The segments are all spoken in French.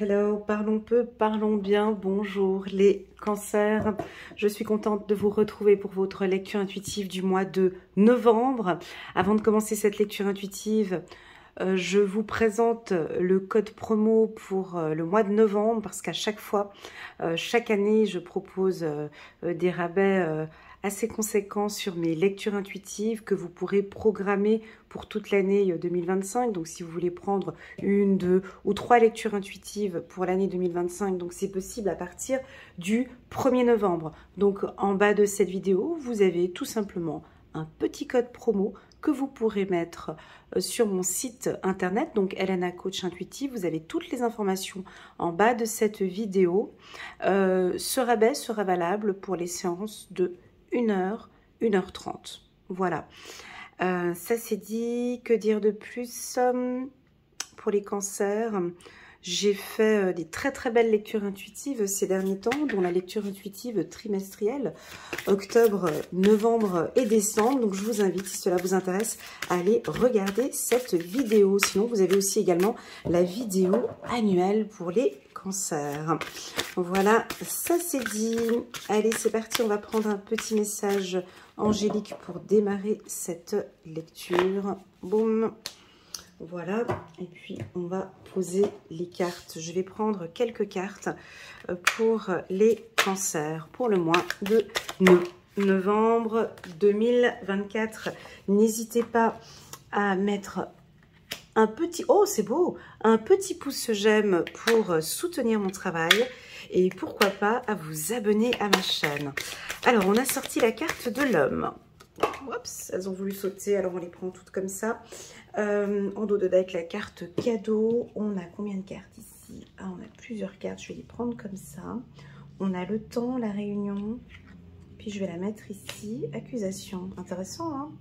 Hello, parlons peu, parlons bien, bonjour les cancers. Je suis contente de vous retrouver pour votre lecture intuitive du mois de novembre. Avant de commencer cette lecture intuitive, je vous présente le code promo pour le mois de novembre parce qu'à chaque fois, chaque année, je propose des rabais assez conséquents sur mes lectures intuitives que vous pourrez programmer pour toute l'année 2025. Donc si vous voulez prendre une, deux ou trois lectures intuitives pour l'année 2025, donc c'est possible à partir du 1er novembre. Donc en bas de cette vidéo, vous avez tout simplement un petit code promo que vous pourrez mettre sur mon site internet, donc Elena Coach Intuitive. Vous avez toutes les informations en bas de cette vidéo. Ce rabais sera valable pour les séances de 1h, 1h30. Voilà. Ça c'est dit. Que dire de plus pour les cancers? J'ai fait des très belles lectures intuitives ces derniers temps, dont la lecture intuitive trimestrielle, octobre, novembre et décembre. Donc je vous invite, si cela vous intéresse, à aller regarder cette vidéo. Sinon, vous avez aussi également la vidéo annuelle pour les cancers. Voilà, ça c'est dit. Allez, c'est parti, on va prendre un petit message angélique pour démarrer cette lecture. Boum. Voilà, et puis on va poser les cartes. Je vais prendre quelques cartes pour les cancers pour le mois de novembre 2024. N'hésitez pas à mettre un petit, oh c'est beau, un petit pouce j'aime pour soutenir mon travail et pourquoi pas à vous abonner à ma chaîne. Alors on a sorti la carte de l'homme. Oups, elles ont voulu sauter, alors on les prend toutes comme ça. En dos de deck, la carte cadeau. On a combien de cartes ici? Ah, on a plusieurs cartes, je vais les prendre comme ça. On a le temps, la réunion. Puis je vais la mettre ici, accusation. Intéressant, hein?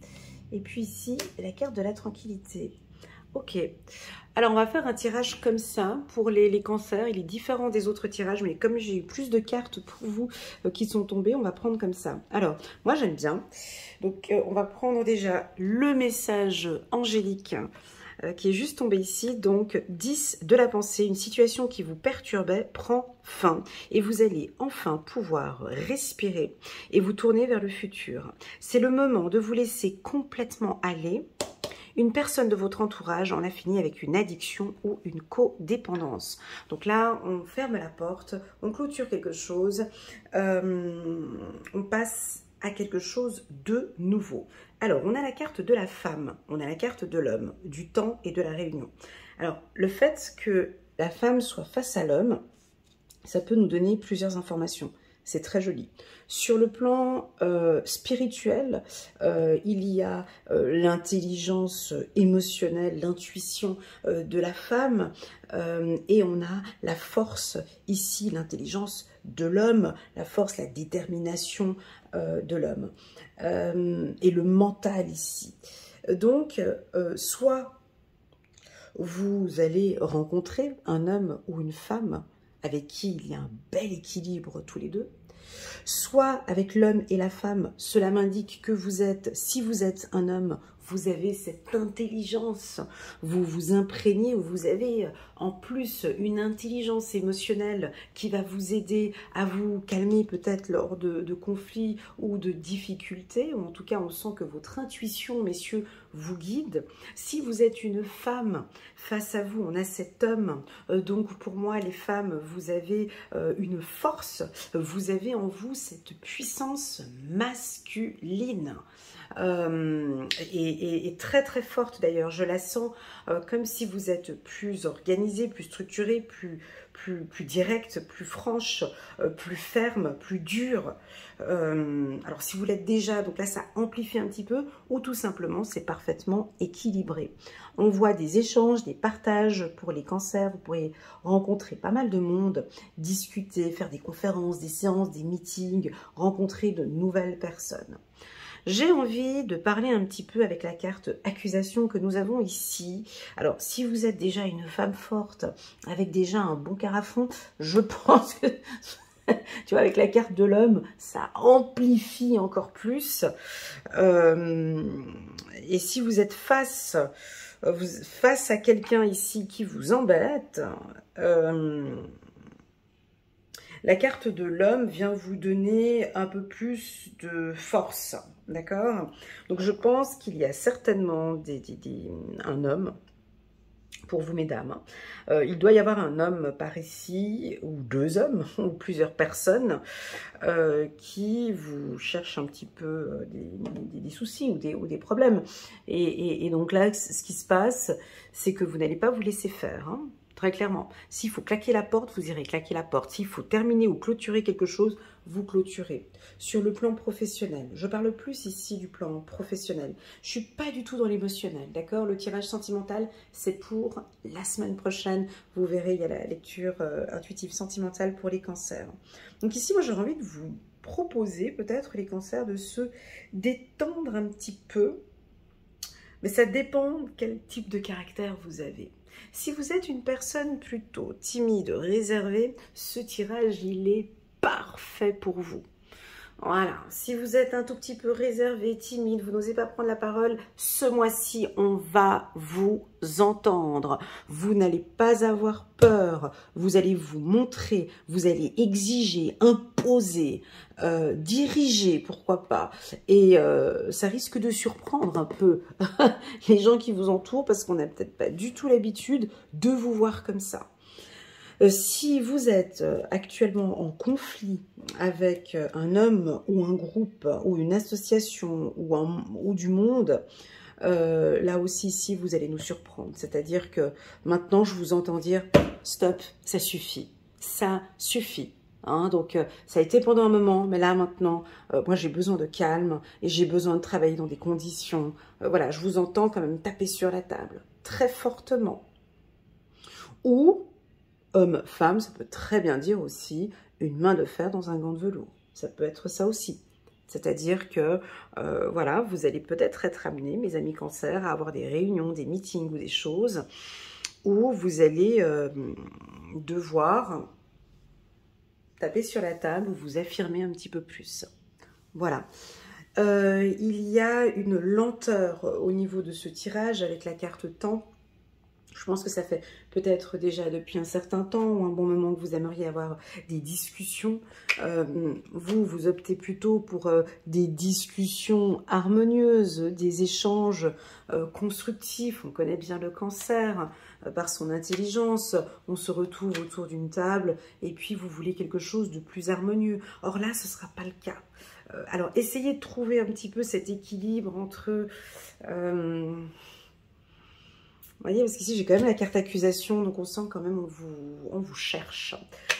Et puis ici, la carte de la tranquillité. Ok, alors on va faire un tirage comme ça pour les cancers. Il est différent des autres tirages, mais comme j'ai eu plus de cartes pour vous qui sont tombées, on va prendre comme ça. Alors, moi j'aime bien. Donc on va prendre déjà le message angélique qui est juste tombé ici. Donc 10 de la pensée, une situation qui vous perturbait prend fin et vous allez enfin pouvoir respirer et vous tourner vers le futur. C'est le moment de vous laisser complètement aller. Une personne de votre entourage en a fini avec une addiction ou une codépendance. Donc là, on ferme la porte, on clôture quelque chose, on passe à quelque chose de nouveau. Alors, on a la carte de la femme, on a la carte de l'homme, du temps et de la réunion. Alors, le fait que la femme soit face à l'homme, ça peut nous donner plusieurs informations. C'est très joli. Sur le plan spirituel, il y a l'intelligence émotionnelle, l'intuition de la femme et on a la force ici, l'intelligence de l'homme, la force, la détermination de l'homme et le mental ici. Donc, soit vous allez rencontrer un homme ou une femme avec qui il y a un bel équilibre tous les deux, soit avec l'homme et la femme, cela m'indique que vous êtes, si vous êtes un homme, vous avez cette intelligence, vous vous imprégnez, vous avez en plus une intelligence émotionnelle qui va vous aider à vous calmer peut-être lors de conflits ou de difficultés, ou en tout cas on sent que votre intuition, messieurs, vous guide. Si vous êtes une femme, face à vous, on a cet homme, donc pour moi les femmes, vous avez une force, vous avez en vous cette puissance masculine. Et très forte d'ailleurs, je la sens comme si vous êtes plus organisée, plus structurée, plus directe, plus franche, plus ferme, plus dure. Alors si vous l'êtes déjà, donc là ça amplifie un petit peu, ou tout simplement c'est parfaitement équilibré. On voit des échanges, des partages pour les cancers, vous pourrez rencontrer pas mal de monde, discuter, faire des conférences, des séances, des meetings, rencontrer de nouvelles personnes. J'ai envie de parler un petit peu avec la carte accusation que nous avons ici. Alors, si vous êtes déjà une femme forte, avec déjà un bon carafon, je pense que, tu vois, avec la carte de l'homme, ça amplifie encore plus. Et si vous êtes face face à quelqu'un ici qui vous embête, la carte de l'homme vient vous donner un peu plus de force, d'accord? Donc je pense qu'il y a certainement un homme, pour vous mesdames, il doit y avoir un homme par ici, ou deux hommes, ou plusieurs personnes, qui vous cherchent un petit peu des soucis ou des problèmes. Et donc là, ce qui se passe, c'est que vous n'allez pas vous laisser faire, hein, très clairement. S'il faut claquer la porte, vous irez claquer la porte. S'il faut terminer ou clôturer quelque chose, vous clôturez. Sur le plan professionnel, je parle plus ici du plan professionnel. Je ne suis pas du tout dans l'émotionnel, d'accord? Le tirage sentimental, c'est pour la semaine prochaine. Vous verrez, il y a la lecture intuitive sentimentale pour les cancers. Donc ici, moi, j'aurais envie de vous proposer, peut-être, les cancers, de se détendre un petit peu. Mais ça dépend de quel type de caractère vous avez. Si vous êtes une personne plutôt timide, réservée, ce tirage, il est parfait pour vous. Voilà, si vous êtes un tout petit peu réservé, timide, vous n'osez pas prendre la parole, ce mois-ci, on va vous entendre. Vous n'allez pas avoir peur, vous allez vous montrer, vous allez exiger, imposer, diriger, pourquoi pas. Et ça risque de surprendre un peu les gens qui vous entourent parce qu'on n'a peut-être pas du tout l'habitude de vous voir comme ça. Si vous êtes actuellement en conflit avec un homme ou un groupe ou une association ou du monde, là aussi, ici, vous allez nous surprendre. C'est-à-dire que maintenant, je vous entends dire « Stop, ça suffit, ça suffit ». Hein, donc, ça a été pendant un moment, mais là, maintenant, moi, j'ai besoin de calme et j'ai besoin de travailler dans des conditions. Voilà, je vous entends quand même taper sur la table, très fortement. Ou homme, femme, ça peut très bien dire aussi une main de fer dans un gant de velours. Ça peut être ça aussi. C'est-à-dire que, voilà, vous allez peut-être être amenés, mes amis cancers, à avoir des réunions, des meetings ou des choses où vous allez devoir taper sur la table ou vous affirmer un petit peu plus. Voilà. Il y a une lenteur au niveau de ce tirage avec la carte temps. Je pense que ça fait peut-être déjà depuis un certain temps ou un bon moment que vous aimeriez avoir des discussions. Vous optez plutôt pour des discussions harmonieuses, des échanges constructifs. On connaît bien le cancer par son intelligence. On se retrouve autour d'une table et puis vous voulez quelque chose de plus harmonieux. Or là, ce ne sera pas le cas. Alors, essayez de trouver un petit peu cet équilibre entre... Vous voyez, parce qu'ici, j'ai quand même la carte accusation, donc on sent quand même on vous cherche.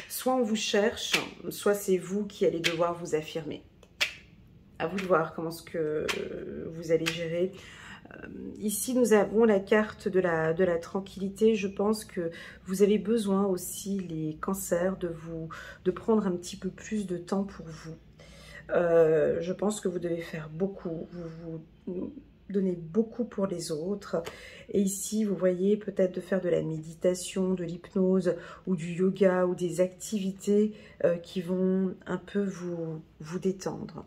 Soit on vous cherche, soit c'est vous qui allez devoir vous affirmer. À vous de voir comment est-ce que vous allez gérer. Ici, nous avons la carte de la tranquillité. Je pense que vous avez besoin aussi, les cancers, de prendre un petit peu plus de temps pour vous. Je pense que vous devez faire beaucoup. Vous donnez beaucoup pour les autres. Et ici, vous voyez, peut-être de faire de la méditation, de l'hypnose ou du yoga ou des activités qui vont un peu vous détendre.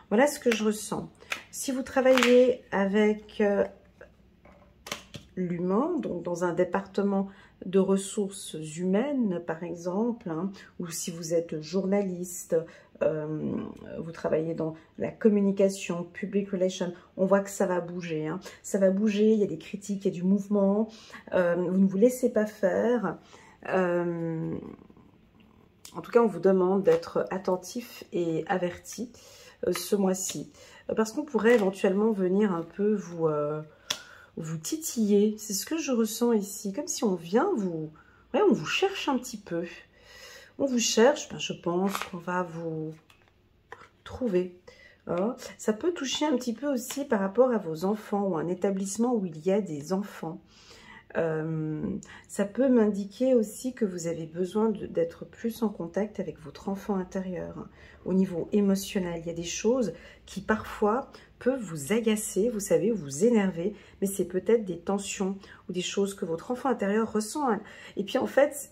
Voilà ce que je ressens. Si vous travaillez avec l'humain, donc dans un département de ressources humaines, par exemple, hein, ou si vous êtes journaliste, vous travaillez dans la communication, public relations, on voit que ça va bouger. Hein. Ça va bouger, il y a des critiques, il y a du mouvement, vous ne vous laissez pas faire. En tout cas, on vous demande d'être attentif et averti ce mois-ci. Parce qu'on pourrait éventuellement venir un peu vous titiller. C'est ce que je ressens ici. Comme si on vient ouais, on vous cherche un petit peu. On vous cherche, ben je pense qu'on va vous trouver. Hein. Ça peut toucher un petit peu aussi par rapport à vos enfants ou un établissement où il y a des enfants. Ça peut m'indiquer aussi que vous avez besoin d'être plus en contact avec votre enfant intérieur. Hein. Au niveau émotionnel, il y a des choses qui parfois peuvent vous agacer, vous savez, vous énerver, mais c'est peut-être des tensions ou des choses que votre enfant intérieur ressent. Hein. Et puis en fait,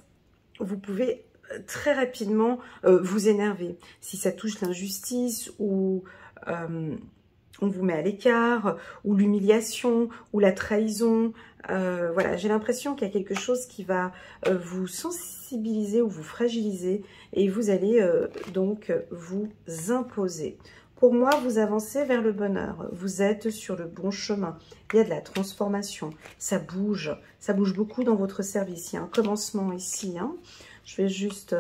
vous pouvez très rapidement vous énerver. Si ça touche l'injustice ou on vous met à l'écart, ou l'humiliation, ou la trahison. Voilà, j'ai l'impression qu'il y a quelque chose qui va vous sensibiliser ou vous fragiliser, et vous allez donc vous imposer. Pour moi, vous avancez vers le bonheur, vous êtes sur le bon chemin, il y a de la transformation, ça bouge beaucoup dans votre service, il y a un commencement ici, hein. Je vais juste...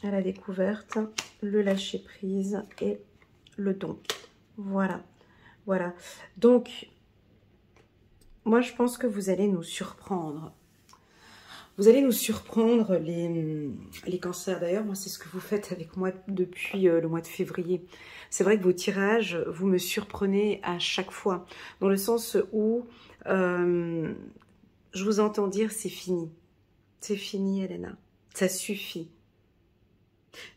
à la découverte, le lâcher prise et le don. Voilà, voilà. Donc, moi, je pense que vous allez nous surprendre. Vous allez nous surprendre, les cancers. D'ailleurs, moi, c'est ce que vous faites avec moi depuis le mois de février. C'est vrai que vos tirages, vous me surprenez à chaque fois. Dans le sens où je vous entends dire, c'est fini. C'est fini, Elena. Ça suffit.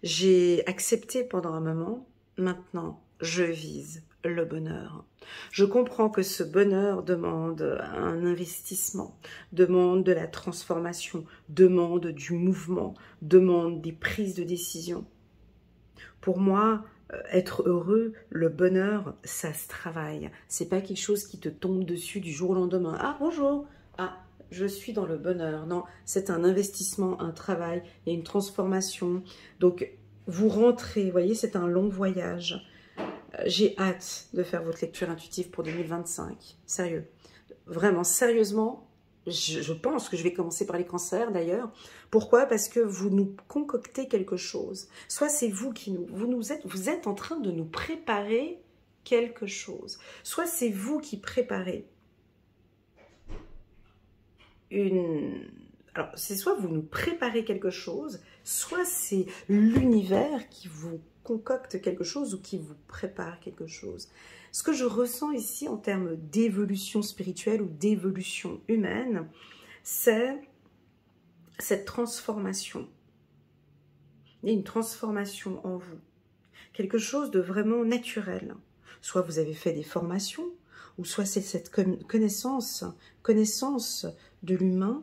J'ai accepté pendant un moment, maintenant je vise le bonheur. Je comprends que ce bonheur demande un investissement, demande de la transformation, demande du mouvement, demande des prises de décision. Pour moi, être heureux, le bonheur, ça se travaille. C'est pas quelque chose qui te tombe dessus du jour au lendemain. Ah, bonjour! Ah, je suis dans le bonheur. Non, c'est un investissement, un travail, il y a une transformation. Donc, vous rentrez, vous voyez, c'est un long voyage. J'ai hâte de faire votre lecture intuitive pour 2025. Sérieux. Vraiment, sérieusement, je pense que je vais commencer par les cancers d'ailleurs. Pourquoi? Parce que vous nous concoctez quelque chose. Soit c'est vous qui vous êtes en train de nous préparer quelque chose. Soit c'est vous qui préparez alors, c'est soit vous nous préparez quelque chose, soit c'est l'univers qui vous concocte quelque chose ou qui vous prépare quelque chose. Ce que je ressens ici en termes d'évolution spirituelle ou d'évolution humaine, c'est cette transformation. Il y a une transformation en vous. Quelque chose de vraiment naturel. Soit vous avez fait des formations, ou soit c'est cette connaissance de l'humain,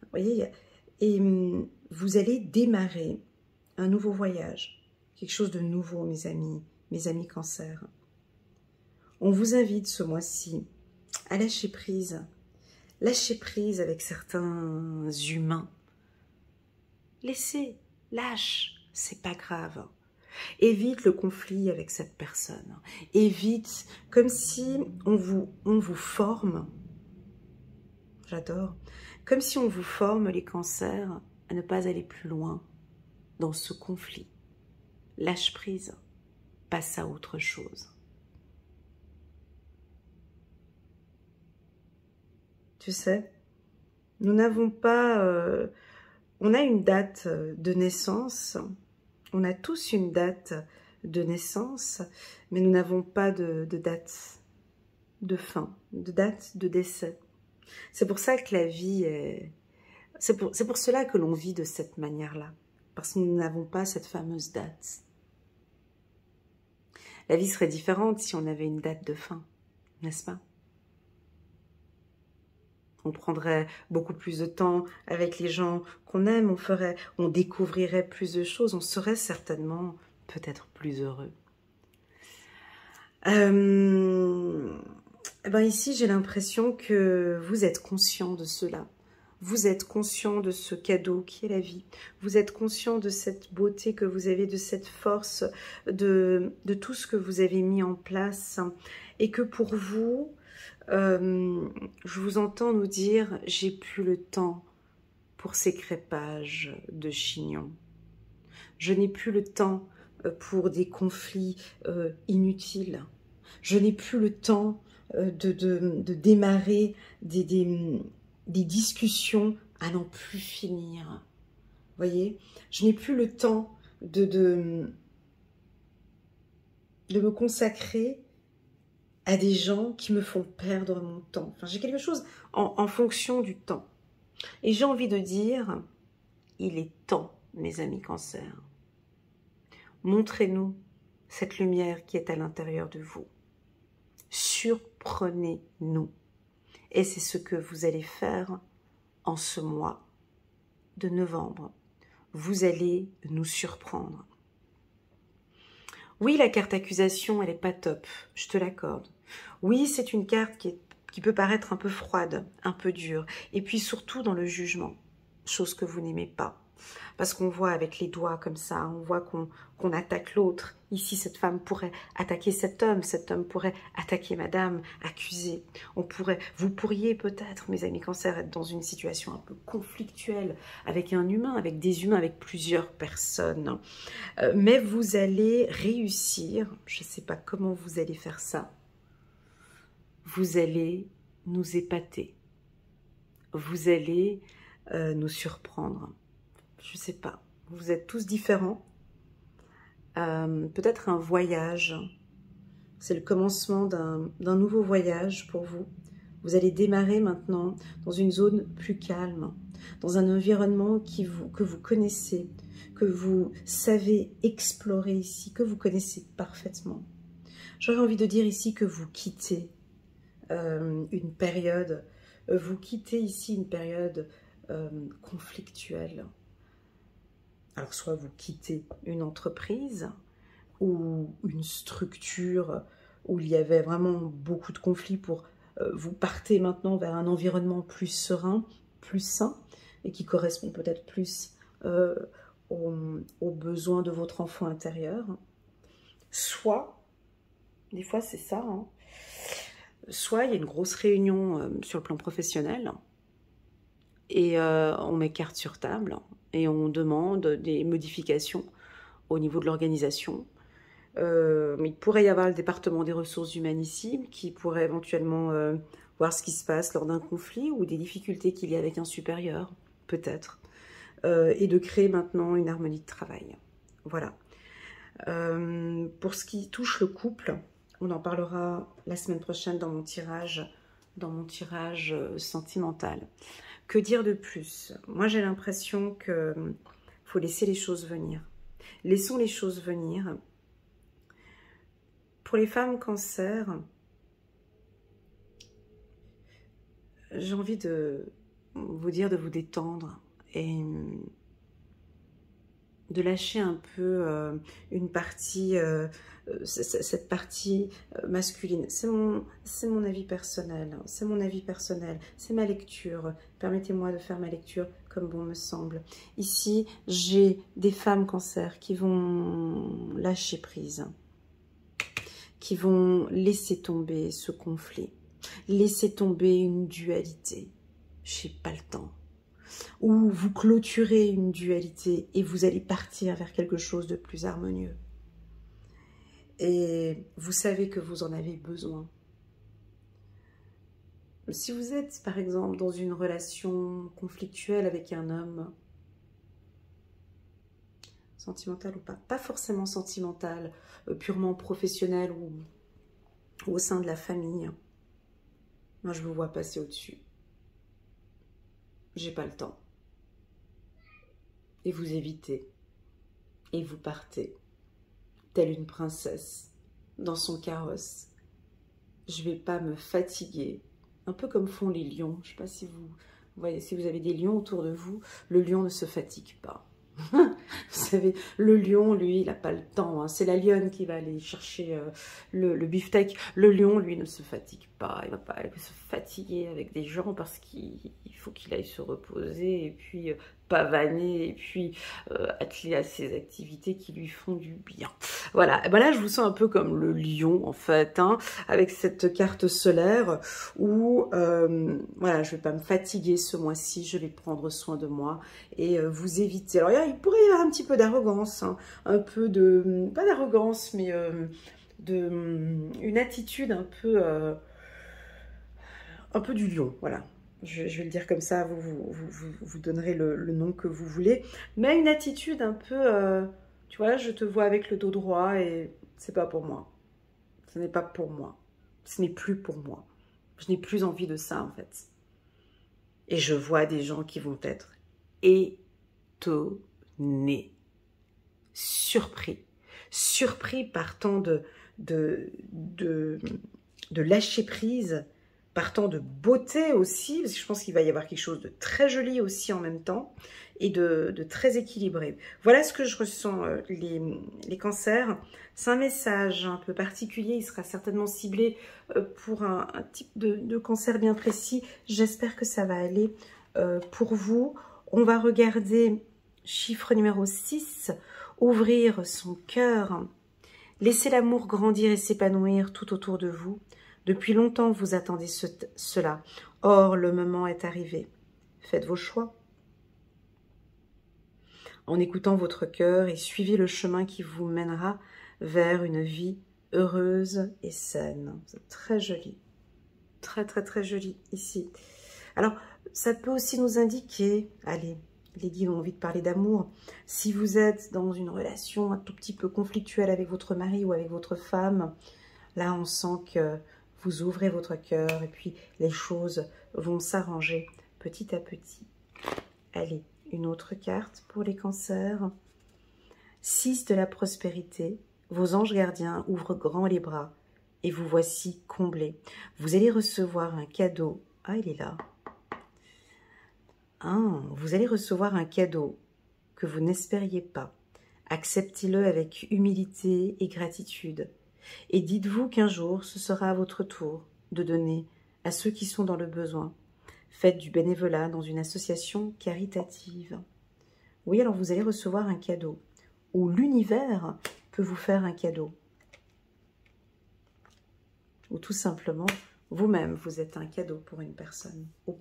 vous voyez, et vous allez démarrer un nouveau voyage, quelque chose de nouveau, mes amis cancers. On vous invite ce mois-ci à lâcher prise avec certains humains. Laissez, lâche, c'est pas grave. Évite le conflit avec cette personne. Évite, comme si on vous forme. J'adore. Comme si on vous forme, les cancers, à ne pas aller plus loin dans ce conflit. Lâche prise, passe à autre chose. Tu sais, nous n'avons pas... on a une date de naissance, on a tous une date de naissance, mais nous n'avons pas de date de fin, de date de décès. C'est pour ça que la vie est... C'est pour cela que l'on vit de cette manière-là, parce que nous n'avons pas cette fameuse date. La vie serait différente si on avait une date de fin, n'est-ce pas? On prendrait beaucoup plus de temps avec les gens qu'on aime, on découvrirait plus de choses, on serait certainement peut-être plus heureux. Ben ici, j'ai l'impression que vous êtes conscient de cela. Vous êtes conscient de ce cadeau qui est la vie. Vous êtes conscient de cette beauté que vous avez, de cette force, de tout ce que vous avez mis en place. Et que pour vous, je vous entends nous dire, j'ai plus le temps pour ces crêpages de chignons. Je n'ai plus le temps pour des conflits inutiles. Je n'ai plus le temps de démarrer des discussions à n'en plus finir. Voyez, je n'ai plus le temps de me consacrer à des gens qui me font perdre mon temps. Enfin, j'ai quelque chose en fonction du temps. Et j'ai envie de dire, il est temps, mes amis cancers. Montrez-nous cette lumière qui est à l'intérieur de vous. Surprenez-nous. Et c'est ce que vous allez faire en ce mois de novembre. Vous allez nous surprendre. Oui, la carte accusation, elle n'est pas top, je te l'accorde. Oui, c'est une carte qui peut paraître un peu froide, un peu dure. Et puis surtout dans le jugement, chose que vous n'aimez pas. Parce qu'on voit avec les doigts comme ça, on voit qu'on attaque l'autre. Ici, cette femme pourrait attaquer cet homme pourrait attaquer madame, accuser. Vous pourriez peut-être, mes amis cancer, être dans une situation un peu conflictuelle avec un humain, avec des humains, avec plusieurs personnes. Mais vous allez réussir, je ne sais pas comment vous allez faire ça, vous allez nous épater, vous allez nous surprendre. Je ne sais pas, vous êtes tous différents. Peut-être un voyage, c'est le commencement d'un nouveau voyage pour vous. Vous allez démarrer maintenant dans une zone plus calme, dans un environnement que vous connaissez, que vous savez explorer ici, que vous connaissez parfaitement. J'aurais envie de dire ici que vous quittez une période, vous quittez ici une période conflictuelle. Alors soit vous quittez une entreprise ou une structure où il y avait vraiment beaucoup de conflits pour vous partez maintenant vers un environnement plus serein, plus sain et qui correspond peut-être plus aux besoins de votre enfant intérieur. Soit, des fois c'est ça, hein, soit il y a une grosse réunion sur le plan professionnel et on met carte sur table et on demande des modifications au niveau de l'organisation. Il pourrait y avoir le département des ressources humaines ici qui pourrait éventuellement voir ce qui se passe lors d'un conflit ou des difficultés qu'il y a avec un supérieur, peut-être, et de créer maintenant une harmonie de travail. Voilà. Pour ce qui touche le couple, on en parlera la semaine prochaine dans mon tirage sentimental. Que dire de plus? Moi, j'ai l'impression qu'il faut laisser les choses venir. Laissons les choses venir. Pour les femmes cancer, j'ai envie de vous dire de vous détendre et de lâcher un peu une partie, cette partie masculine. C'est mon avis personnel, c'est mon avis personnel, c'est ma lecture. Permettez-moi de faire ma lecture comme bon me semble. Ici, j'ai des femmes cancer qui vont lâcher prise, qui vont laisser tomber ce conflit, laisser tomber une dualité. J'ai pas le temps. Ou vous clôturez une dualité et vous allez partir vers quelque chose de plus harmonieux. Et vous savez que vous en avez besoin. Si vous êtes, par exemple, dans une relation conflictuelle avec un homme, sentimental ou pas forcément sentimental, purement professionnel ou au sein de la famille, moi je vous vois passer au-dessus. J'ai pas le temps. Et vous évitez. Et vous partez, telle une princesse, dans son carrosse. Je vais pas me fatiguer, un peu comme font les lions. Je sais pas si vous voyez, si vous avez des lions autour de vous, le lion ne se fatigue pas. Vous savez, le lion, lui, il n'a pas le temps. Hein. C'est la lionne qui va aller chercher le beefsteak. Le lion, lui, ne se fatigue pas. Il ne va pas se fatiguer avec des gens parce qu'il faut qu'il aille se reposer et puis pavaner et puis atteler à ses activités qui lui font du bien. Voilà. Et ben là, je vous sens un peu comme le lion, en fait, hein, avec cette carte solaire où, voilà, je ne vais pas me fatiguer ce mois-ci. Je vais prendre soin de moi et vous éviter. Alors, il pourrait y avoir un petit peu d'arrogance, hein, un peu de, pas d'arrogance, mais une attitude un peu du lion, voilà. Je vais le dire comme ça, vous donnerez le nom que vous voulez, mais une attitude un peu, tu vois, je te vois avec le dos droit et c'est pas pour moi. Ce n'est pas pour moi. Ce n'est plus pour moi. Je n'ai plus envie de ça, en fait. Et je vois des gens qui vont être étonnés, surpris par tant de lâcher prise, partant de beauté aussi, parce que je pense qu'il va y avoir quelque chose de très joli aussi en même temps, et de très équilibré. Voilà ce que je ressens, les cancers. C'est un message un peu particulier, il sera certainement ciblé pour un type de cancer bien précis. J'espère que ça va aller pour vous. On va regarder chiffre numéro 6, ouvrir son cœur. Laissez l'amour grandir et s'épanouir tout autour de vous. Depuis longtemps, vous attendez cela. Or, le moment est arrivé. Faites vos choix. En écoutant votre cœur et suivez le chemin qui vous mènera vers une vie heureuse et saine. C'est très joli. Très, très, très joli ici. Alors, ça peut aussi nous indiquer, allez, les guides ont envie de parler d'amour. Si vous êtes dans une relation un tout petit peu conflictuelle avec votre mari ou avec votre femme, là, on sent que vous ouvrez votre cœur et puis les choses vont s'arranger petit à petit. Allez, une autre carte pour les cancers. 6 de la prospérité. Vos anges gardiens ouvrent grand les bras et vous voici comblés. Vous allez recevoir un cadeau. Ah, il est là. Ah, vous allez recevoir un cadeau que vous n'espériez pas. Acceptez-le avec humilité et gratitude. Et dites-vous qu'un jour, ce sera à votre tour de donner à ceux qui sont dans le besoin. Faites du bénévolat dans une association caritative. Oui, alors vous allez recevoir un cadeau. Ou l'univers peut vous faire un cadeau. Ou tout simplement, vous-même, vous êtes un cadeau pour une personne. Ou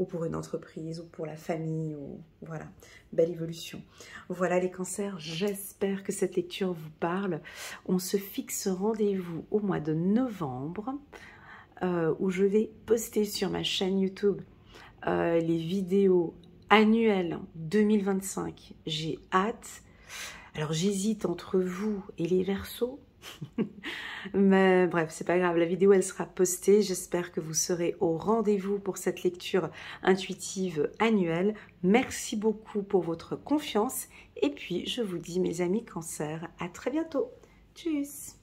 pour une entreprise, ou pour la famille. Ou voilà, belle évolution. Voilà les cancers, j'espère que cette lecture vous parle. On se fixe rendez-vous au mois de novembre. Où je vais poster sur ma chaîne YouTube les vidéos annuelles 2025. J'ai hâte. Alors j'hésite entre vous et les Verseaux. Mais bref, c'est pas grave, la vidéo elle sera postée. J'espère que vous serez au rendez-vous pour cette lecture intuitive annuelle. Merci beaucoup pour votre confiance. Et puis je vous dis mes amis cancers, à très bientôt. Tchuss.